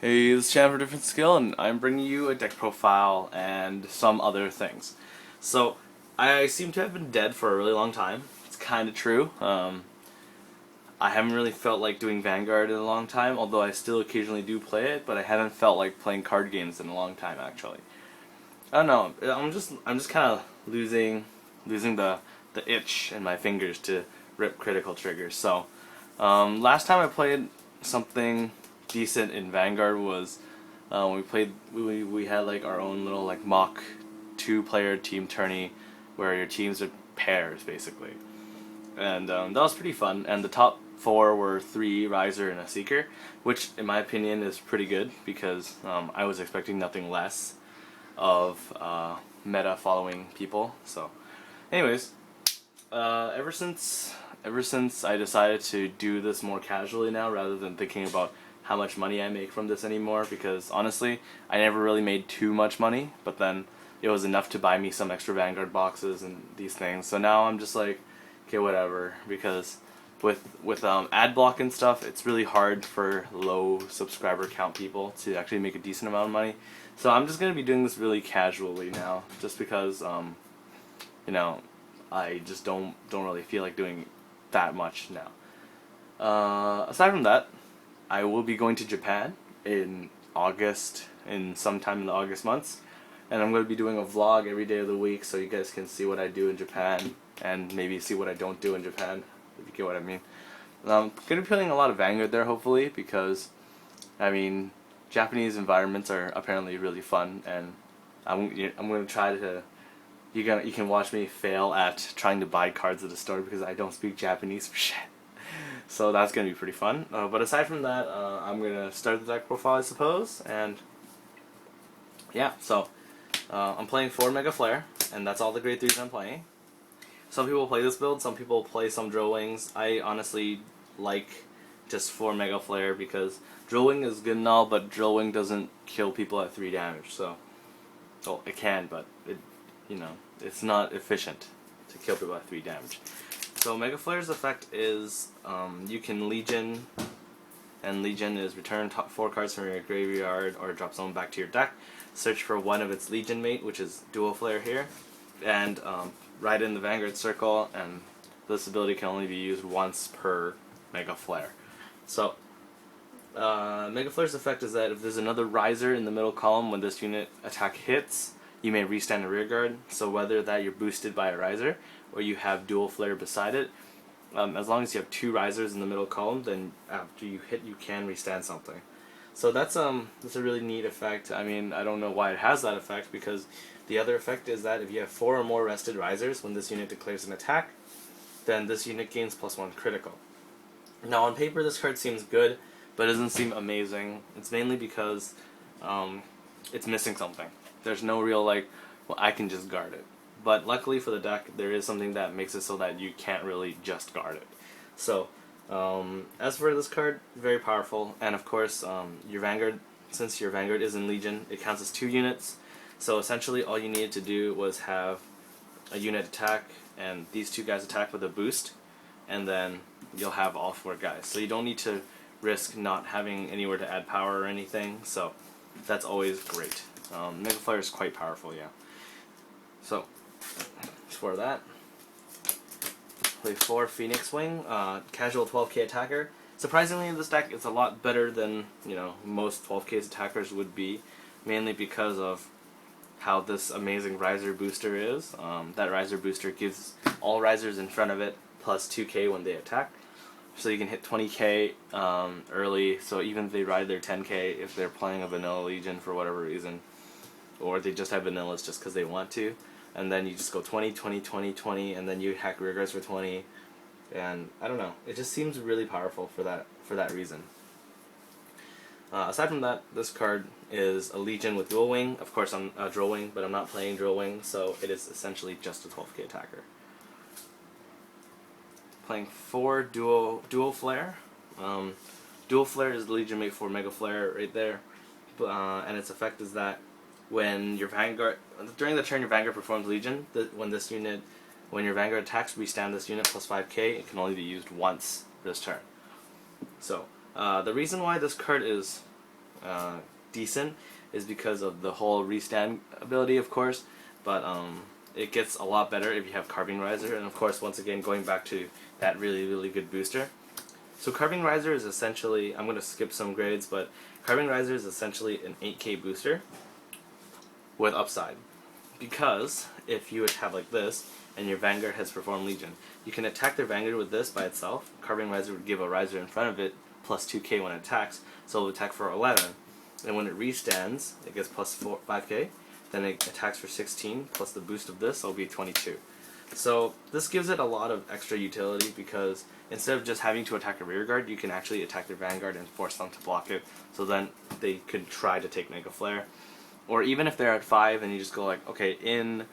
Hey, this is Chan for Different Skill, and I'm bringing you a deck profile and some other things. So, I seem to have been dead for a really long time. It's kind of true. I haven't really felt like doing Vanguard in a long time, although I still occasionally do play it, but I haven't felt like playing card games in a long time, actually. I don't know. I'm just kind of losing the itch in my fingers to rip critical triggers. So, last time I played something decent in Vanguard was we had like our own little like mock 2-player team tourney where your teams are pairs basically, and that was pretty fun. And the top 4 were 3 Raizer and a Seeker, which in my opinion is pretty good because I was expecting nothing less of meta following people. So, anyways, ever since I decided to do this more casually now rather than thinking about how much money I make from this anymore, because honestly I never really made too much money, but then it was enough to buy me some extra Vanguard boxes and these things. So now I'm just like, okay, whatever, because with ad block and stuff, it's really hard for low subscriber count people to actually make a decent amount of money. So I'm just gonna be doing this really casually now, just because you know, I just don't really feel like doing that much now. Aside from that, I will be going to Japan in August, in sometime in the August months, and I'm going to be doing a vlog every day of the week so you guys can see what I do in Japan and maybe see what I don't do in Japan, if you get what I mean. I'm going to be playing a lot of Vanguard there, hopefully, because, I mean, Japanese environments are apparently really fun, and I'm going to try to... You can watch me fail at trying to buy cards at the store because I don't speak Japanese for shit. So that's going to be pretty fun. But aside from that, I'm going to start the deck profile, I suppose. And yeah, so I'm playing 4 MegaFlare, and that's all the grade 3s I'm playing. Some people play this build, some people play some Drill Wings. I honestly like just 4 MegaFlare because Drill Wing is good and all, but Drill Wing doesn't kill people at 3 damage. So, well, it can, but it's not efficient to kill people at 3 damage. So MegaFlare's effect is you can Legion, and Legion is return top 4 cards from your graveyard or drop someone back to your deck. Search for one of its Legion mate, which is DuoFlare here, and ride in the Vanguard circle, and this ability can only be used once per MegaFlare. So MegaFlare's effect is that if there's another Raizer in the middle column when this unit attack hits, you may restand a rear guard. So whether that you're boosted by a Raizer or you have DuoFlare beside it, as long as you have 2 Raizers in the middle column, then after you hit, you can restand something. So that's a really neat effect. I mean, I don't know why it has that effect, because the other effect is that if you have 4 or more rested Raizers when this unit declares an attack, then this unit gains +1 critical. Now on paper this card seems good, but it doesn't seem amazing. It's mainly because it's missing something. There's no real like, well, I can just guard it. But luckily for the deck, there is something that makes it so that you can't really just guard it. So, as for this card, very powerful. And of course, your Vanguard, since your Vanguard is in Legion, it counts as 2 units. So essentially all you needed to do was have a unit attack, and these 2 guys attack with a boost, and then you'll have all 4 guys. So you don't need to risk not having anywhere to add power or anything, so that's always great. MegaFlare is quite powerful, yeah. So, for that, play 4 Phoenix Wing, casual 12k attacker. Surprisingly, in this deck, it's a lot better than most 12k attackers would be, mainly because of how this amazing Raizer booster is. That Raizer booster gives all Raizers in front of it plus 2k when they attack, so you can hit 20k early. So even if they ride their 10k, if they're playing a vanilla Legion for whatever reason, or they just have vanillas just because they want to, and then you just go 20, 20, 20, 20, and then you hack rear guards for 20, and I don't know, it just seems really powerful for that reason. Aside from that, this card is a Legion with Dual Wing. Of course I'm Drill Wing, but I'm not playing Drill Wing, so it is essentially just a 12k attacker. Playing 4 DuoFlare. DuoFlare is the Legion mate for MegaFlare right there, and its effect is that when your Vanguard, during the turn your Vanguard performs Legion, when your Vanguard attacks, restand this unit plus 5k. It can only be used once this turn. So the reason why this card is decent is because of the whole restand ability, of course, but it gets a lot better if you have Carving Raizer, and of course, once again, going back to that really good booster. So Carving Raizer is essentially, I'm going to skip some grades, but Carving Raizer is essentially an 8k booster with upside. Because if you would have like this, and your Vanguard has performed Legion, you can attack their Vanguard with this by itself. Carving Raizer would give a Raizer in front of it plus 2k when it attacks, so it will attack for 11. And when it restands, it gets plus 5k. Then it attacks for 16, plus the boost of this, so it'll be 22. So this gives it a lot of extra utility because instead of just having to attack a rearguard, you can actually attack their Vanguard and force them to block it. So then they could try to take MegaFlare. Or even if they're at 5 and you just go like, okay, in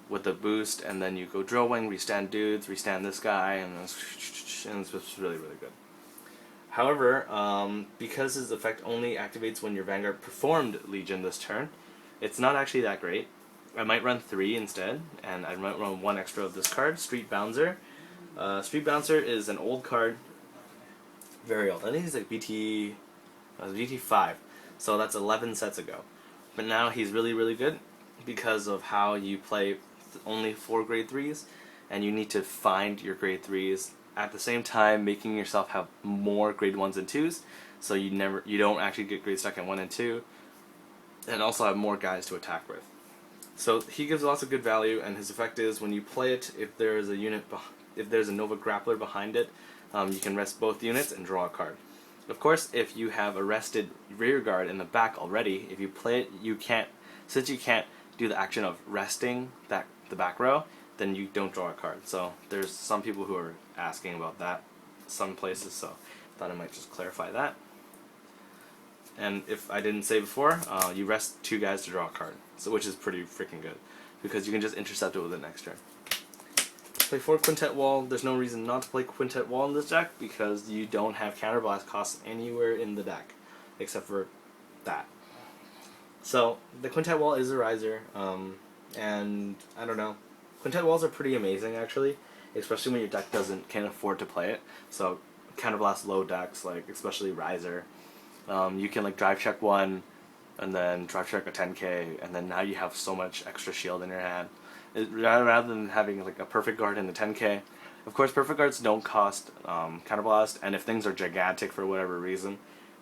with the boost, and then you go drill wing, restand dudes, restand this guy, and it's really good. However, because his effect only activates when your Vanguard performed Legion this turn, it's not actually that great. I might run 3 instead, and I might run 1 extra of this card, Street Bouncer. Street Bouncer is an old card, very old. I think he's like BT 5, so that's 11 sets ago. But now he's really good because of how you play only 4 grade 3s, and you need to find your grade 3s at the same time making yourself have more grade 1s and 2s, so you don't actually get grade stuck at 1 and 2, and also have more guys to attack with. So he gives lots of good value, and his effect is when you play it, if there's a Nova Grappler behind it, you can rest both units and draw a card. Of course, if you have a rested rearguard in the back already, if you play it, since you can't do the action of resting the back row, then you don't draw a card. So there's some people who are asking about that some places, so I thought I might just clarify that. And if I didn't say before, you rest 2 guys to draw a card, so which is pretty freaking good, because you can just intercept it with the next turn. Play 4 Quintet Wall. There's no reason not to play Quintet Wall in this deck, because you don't have Counterblast costs anywhere in the deck, except for that. So, the Quintet Wall is a Raizer, and I don't know. Quintet Walls are pretty amazing, actually, especially when your deck can't afford to play it. So, Counterblast low decks, like especially Raizer, you can like drive check 1, and then drive check a 10k, and then now you have so much extra shield in your hand. Rather than having like a perfect guard in the 10k. Of course, perfect guards don't cost counterblast, and if things are gigantic for whatever reason,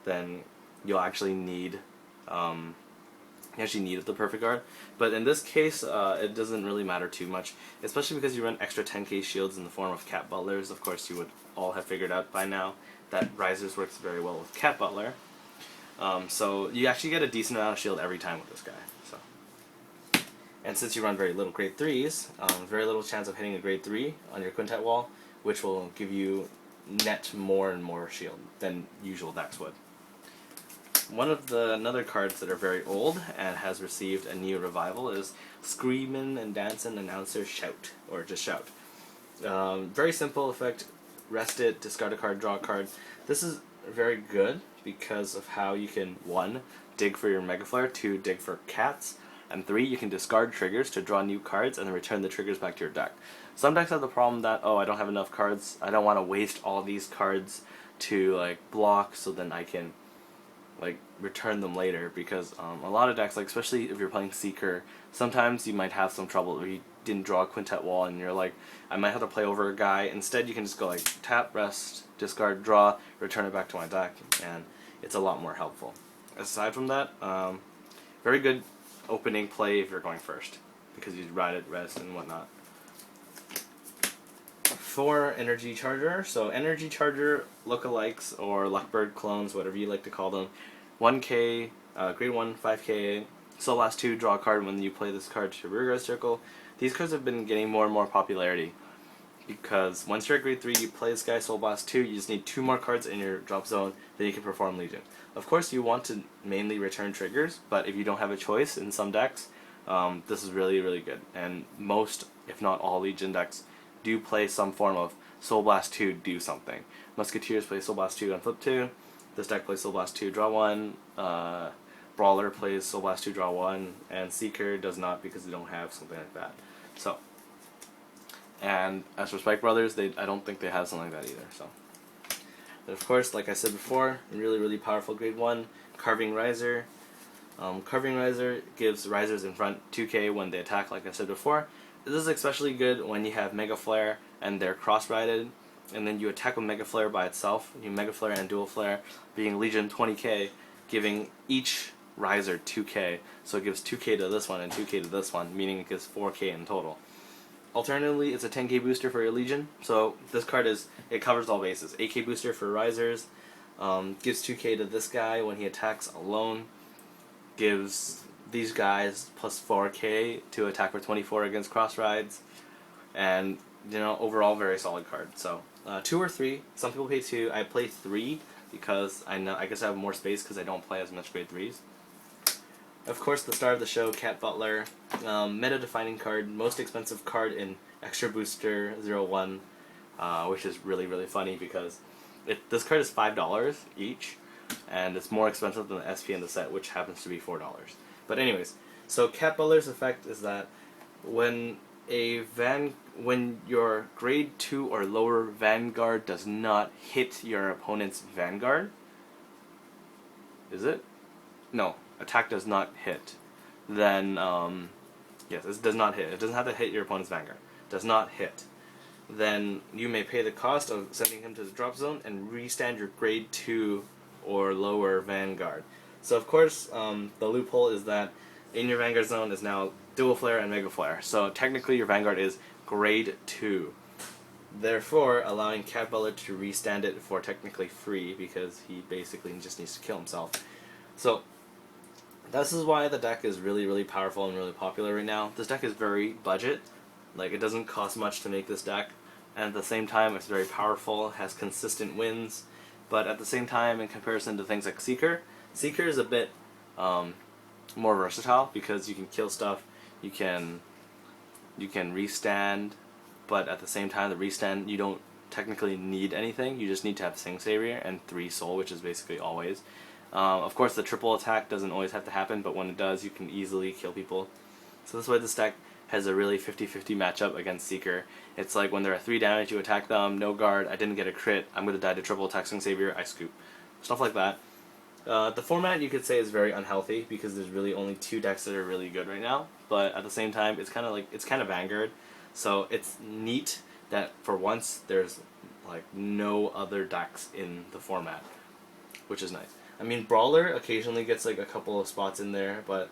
then you'll actually need the perfect guard. But in this case, it doesn't really matter too much, especially because you run extra 10k shields in the form of Cat Butlers. Of course, you would all have figured out by now that Raizers works very well with Cat Butler. So you actually get a decent amount of shield every time with this guy. So. And since you run very little grade 3s, very little chance of hitting a grade 3 on your Quintet Wall, which will give you net more and more shield than usual decks would. One of the another cards that are very old and has received a new revival is Screamin And Dancin Announcer Shout, or just Shout. Very simple effect, rest it, discard a card, draw a card. This is very good because of how you can 1. Dig for your MegaFlare, 2. Dig for cats, and 3. You can discard triggers to draw new cards and then return the triggers back to your deck. Some decks have the problem that, oh, I don't have enough cards, I don't want to waste all these cards to like block so then I can like return them later, because a lot of decks, like especially if you're playing Seeker, sometimes you might have some trouble if you didn't draw a Quintet Wall and you're like, I might have to play over a guy. Instead you can just go like tap, rest, discard, draw, return it back to my deck, and it's a lot more helpful. Aside from that, very good opening play if you're going first, because you ride it, rest, and whatnot. For Energy Charger, so Energy Charger lookalikes or Luckbird clones, whatever you like to call them, 1k, grade 1, 5k, Soul Blast 2, draw a card when you play this card to your rearguard circle. These cards have been getting more and more popularity, because once you're at grade 3, you play this guy, Soul Blast 2, you just need 2 more cards in your drop zone, then you can perform Legion. Of course, you want to mainly return triggers, but if you don't have a choice in some decks, this is really good. And most, if not all, Legion decks do play some form of Soul Blast 2, do something. Musketeers play Soul Blast 2 on flip 2, this deck plays Soul Blast 2, draw 1, Brawler plays Soul Blast 2, draw 1, and Seeker does not because they don't have something like that. So, and as for Spike Brothers, I don't think they have something like that either. So, and of course, like I said before, really powerful grade 1, Carving Raizer. Carving Raizer gives Raizers in front 2k when they attack, like I said before. This is especially good when you have MegaFlare and they're cross-rided, and then you attack with MegaFlare by itself. You MegaFlare and DuoFlare being Legion 20k, giving each Raizer 2k, so it gives 2k to this one and 2k to this one, meaning it gives 4k in total. Alternatively, it's a 10k booster for your Legion, so this card it covers all bases. 8k booster for Raizers, gives 2k to this guy when he attacks alone, gives these guys plus 4k to attack for 24 against cross rides, and overall very solid card. So 2 or 3, some people pay 2, I play 3 because I guess I have more space because I don't play as much grade 3s. Of course, the star of the show, Cat Butler, meta-defining card, most expensive card in Extra Booster 01, which is really, really funny because this card is $5 each, and it's more expensive than the SP in the set, which happens to be $4. But anyways, so Cat Butler's effect is that when your grade 2 or lower Vanguard does not hit your opponent's Vanguard, is it? No. Attack does not hit, then, yes, it does not hit. It doesn't have to hit your opponent's Vanguard. Does not hit. Then you may pay the cost of sending him to the drop zone and restand your grade 2 or lower Vanguard. So of course, the loophole is that in your Vanguard zone is now DuoFlare and MegaFlare. So technically your Vanguard is grade 2. Therefore, allowing Cat Butler to restand it for technically free because he basically just needs to kill himself. So this is why the deck is really, really powerful and really popular right now. This deck is very budget. Like, it doesn't cost much to make this deck. And at the same time, it's very powerful, has consistent wins. But at the same time, in comparison to things like Seeker, Seeker is a bit more versatile because you can kill stuff, you can restand, but at the same time, the restand, you don't technically need anything. You just need to have Sing Savior and 3 Soul, which is basically always. Of course, the triple attack doesn't always have to happen, but when it does, you can easily kill people. So that's why this deck has a really 50-50 matchup against Seeker. It's like when they're at 3 damage, you attack them, no guard, I didn't get a crit, I'm going to die to triple attack Sing Savior, I scoop. Stuff like that. The format, you could say, is very unhealthy because there's really only 2 decks that are really good right now, but at the same time, it's kind of Vanguard. So it's neat that for once there's like no other decks in the format, which is nice. I mean, Brawler occasionally gets like a couple of spots in there, but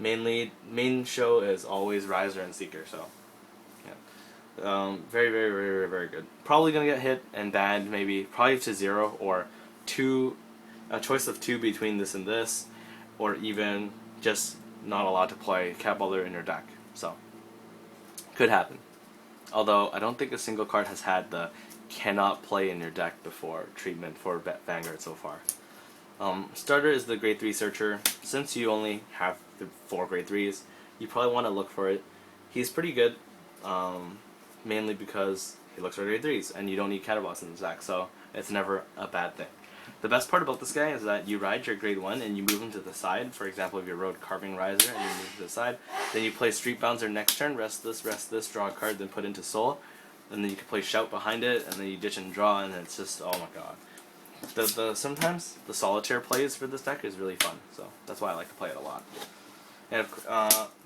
main show is always Raizer and Seeker, so yeah. Very, very, very, very, very good. Probably gonna get hit and banned, maybe probably to 0 or 2, a choice of 2 between this and this, or even just not allowed to play Cat Butler in your deck. So could happen. Although I don't think a single card has had the cannot play in your deck before treatment for Vanguard so far. Starter is the grade 3 searcher. Since you only have the 4 grade 3s, you probably want to look for it. He's pretty good, mainly because he looks for grade 3s, and you don't need Catabots in the deck, so it's never a bad thing. The best part about this guy is that you ride your grade 1 and you move him to the side. For example, if you rode Carving Raizer and you move to the side, then you play Street Bouncer next turn, rest this, draw a card, then put into Soul, and then you can play Shout behind it, and then you ditch and draw, and it's just, oh my god. Sometimes the solitaire plays for this deck is really fun, so that's why I like to play it a lot. And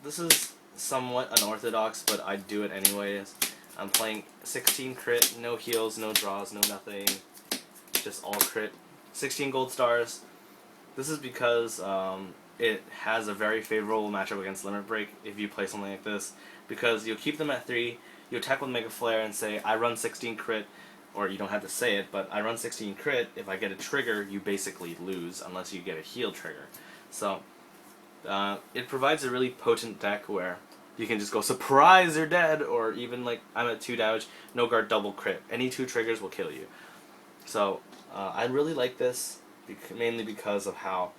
this is somewhat unorthodox, but I do it anyways. I'm playing 16 crit, no heals, no draws, no nothing, just all crit. 16 gold stars. This is because it has a very favorable matchup against Limit Break if you play something like this, because you'll keep them at 3, you attack with MegaFlare and say, I run 16 crit, or you don't have to say it, but I run 16 crit, if I get a trigger, you basically lose, unless you get a heal trigger. So, it provides a really potent deck where you can just go, surprise, you're dead, or even like, I'm at 2 damage, no guard, double crit. Any 2 triggers will kill you. So, I really like this, mainly because of how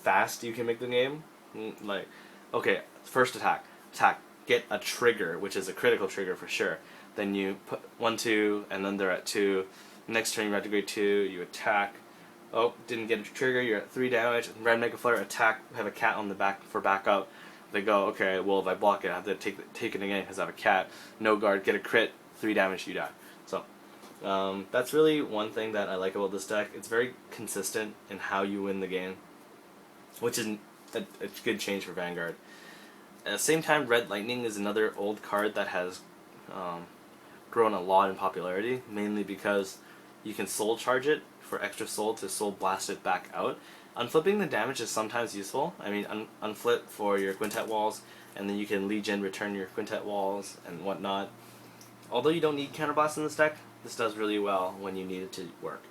fast you can make the game. Like, okay, first attack, get a trigger, which is a critical trigger for sure. Then you put 1, 2, and then they're at 2. Next turn you're at grade 2, you attack. Oh, didn't get a trigger, you're at 3 damage. Red MegaFlare, attack, have a cat on the back for backup. They go, okay, well if I block it, I have to take it again because I have a cat. No guard, get a crit, 3 damage, you die. So, that's really one thing that I like about this deck. It's very consistent in how you win the game. which is a good change for Vanguard. At the same time, Red Lightning is another old card that has grown a lot in popularity, mainly because you can soul charge it for extra soul to soul blast it back out. Unflipping the damage is sometimes useful. I mean, unflip for your quintet walls, and then you can Legion return your quintet walls and whatnot. Although you don't need counterblast in this deck, this does really well when you need it to work.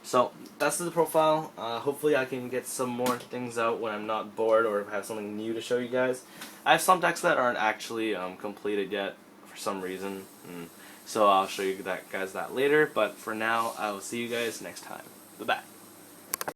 So that's the profile. Hopefully I can get some more things out when I'm not bored or have something new to show you guys. I have some decks that aren't actually completed yet for some reason, so I'll show you guys that later. But for now, I will see you guys next time. Bye-bye.